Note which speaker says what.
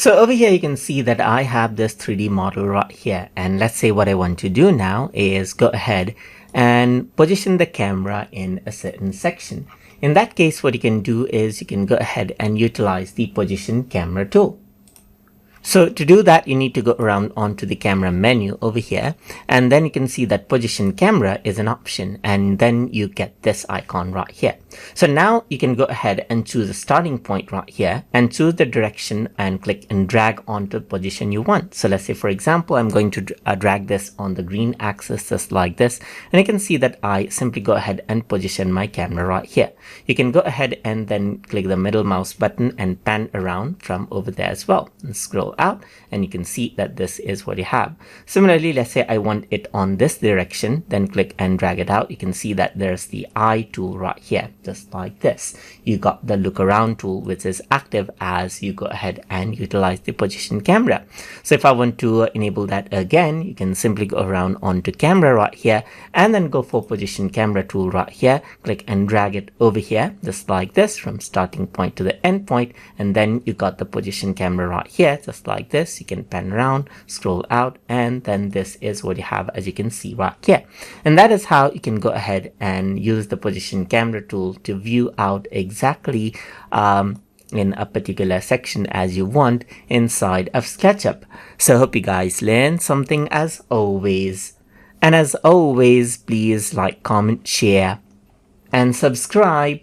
Speaker 1: So over here, you can see that I have this 3D model right here. And let's say what I want to do now is go ahead and position the camera in a certain section. In that case, what you can do is you can go ahead and utilize the position camera tool. So to do that, you need to go around onto the camera menu over here, and then you can see that position camera is an option, and then you get this icon right here. So now you can go ahead and choose a starting point right here and choose the direction and click and drag onto the position you want. So let's say, for example, I'm going to drag this on the green axis just like this, and you can see that I simply go ahead and position my camera right here. You can go ahead and then click the middle mouse button and pan around from over there as well and scroll out, and you can see that this is what you have. Similarly, let's say I want it on this direction, then click and drag it out. You can see that there's the eye tool right here, just like this. You got the look around tool, which is active as you go ahead and utilize the position camera. So if I want to enable that again, you can simply go around onto camera right here and then go for position camera tool right here, click and drag it over here, just like this, from starting point to the end point, and then you got the position camera right here, just like this. You can pan around, scroll out, and then this is what you have, as you can see right here. And that is how you can go ahead and use the position camera tool to view out exactly in a particular section as you want inside of SketchUp. So hope you guys learned something as always. And as always, please like, comment, share, and subscribe.